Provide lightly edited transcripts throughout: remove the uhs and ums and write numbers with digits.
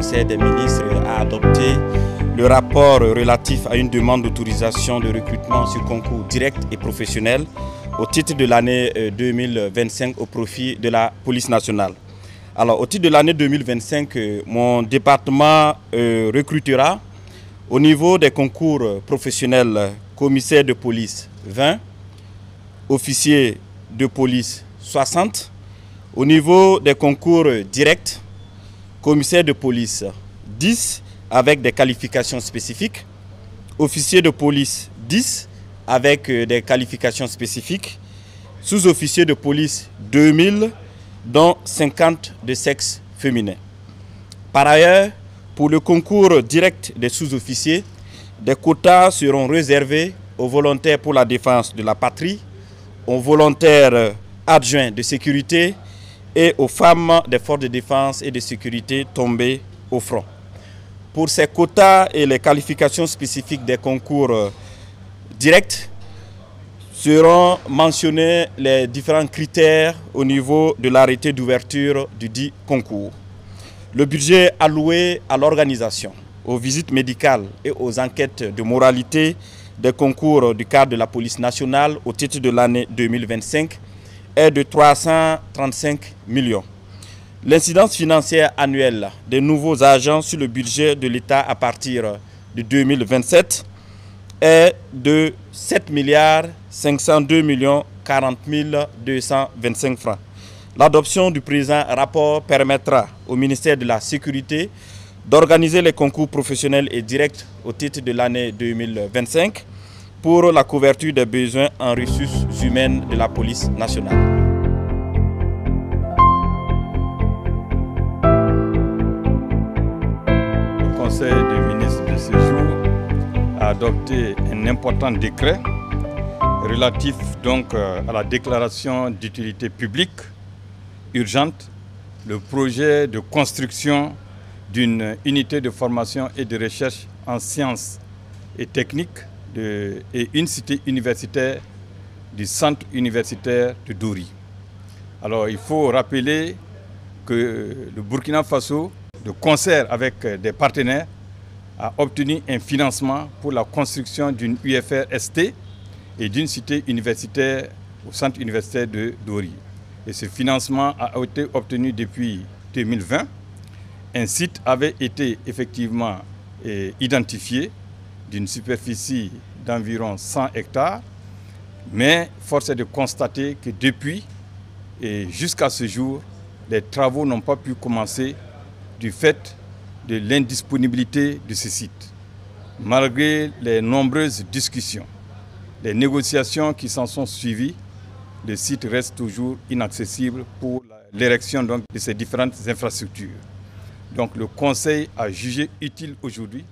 Conseil des ministres a adopté le rapport relatif à une demande d'autorisation de recrutement sur concours direct et professionnel au titre de l'année 2025 au profit de la police nationale. Alors, au titre de l'année 2025, mon département recrutera au niveau des concours professionnels commissaire de police 20, officier de police 60, au niveau des concours directs, commissaire de police 10 avec des qualifications spécifiques, officier de police 10 avec des qualifications spécifiques, sous-officier de police 2000 dont 50 de sexe féminin. Par ailleurs, pour le concours direct des sous-officiers, des quotas seront réservés aux volontaires pour la défense de la patrie, aux volontaires adjoints de sécurité et aux femmes des forces de défense et de sécurité tombées au front. Pour ces quotas et les qualifications spécifiques des concours directs, seront mentionnés les différents critères au niveau de l'arrêté d'ouverture du dit concours. Le budget alloué à l'organisation, aux visites médicales et aux enquêtes de moralité des concours du cadre de la police nationale au titre de l'année 2025 est de 335 millions. L'incidence financière annuelle des nouveaux agents sur le budget de l'État à partir de 2027 est de 7 502 40 225 francs. L'adoption du présent rapport permettra au ministère de la Sécurité d'organiser les concours professionnels et directs au titre de l'année 2025 pour la couverture des besoins en ressources humaines de la police nationale. Le Conseil des ministres de ce jour a adopté un important décret relatif donc à la déclaration d'utilité publique urgente, le projet de construction d'une unité de formation et de recherche en sciences et techniques et une cité universitaire du centre universitaire de Dori. Alors il faut rappeler que le Burkina Faso, de concert avec des partenaires, a obtenu un financement pour la construction d'une UFR-ST et d'une cité universitaire au centre universitaire de Dori. Et ce financement a été obtenu depuis 2020. Un site avait été effectivement identifié d'une superficie d'environ 100 hectares, mais force est de constater que depuis et jusqu'à ce jour, les travaux n'ont pas pu commencer du fait de l'indisponibilité de ce site. Malgré les nombreuses discussions, les négociations qui s'en sont suivies, le site reste toujours inaccessible pour l'érection de ces différentes infrastructures. Donc le Conseil a jugé utile aujourd'hui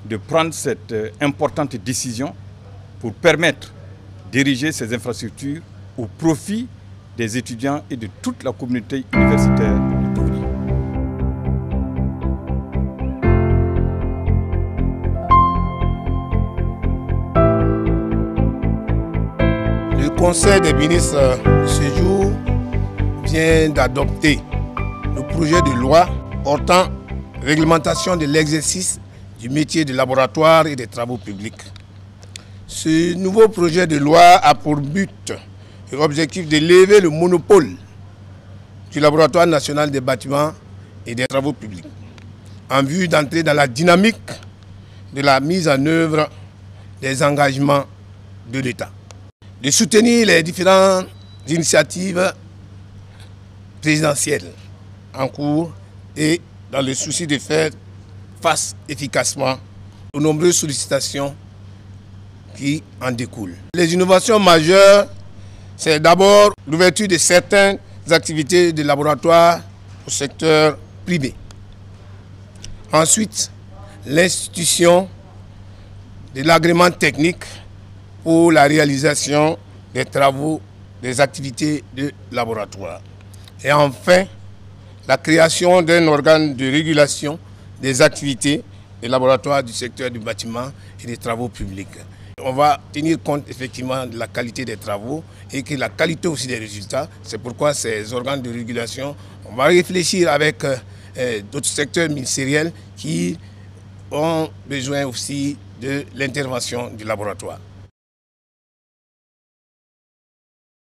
de prendre cette importante décision pour permettre d'ériger ces infrastructures au profit des étudiants et de toute la communauté universitaire de Dori. Le Conseil des ministres de ce jour vient d'adopter le projet de loi portant réglementation de l'exercice du métier de laboratoire et des travaux publics. Ce nouveau projet de loi a pour but et objectif de lever le monopole du laboratoire national des bâtiments et des travaux publics en vue d'entrer dans la dynamique de la mise en œuvre des engagements de l'État, de soutenir les différentes initiatives présidentielles en cours et dans le souci de faire face efficacement aux nombreuses sollicitations qui en découlent. Les innovations majeures, c'est d'abord l'ouverture de certaines activités de laboratoire au secteur privé. Ensuite, l'institution de l'agrément technique pour la réalisation des travaux, des activités de laboratoire. Et enfin, la création d'un organe de régulation des activités des laboratoires du secteur du bâtiment et des travaux publics. On va tenir compte effectivement de la qualité des travaux et de la qualité aussi des résultats. C'est pourquoi ces organes de régulation, on va réfléchir avec d'autres secteurs ministériels qui ont besoin aussi de l'intervention du laboratoire.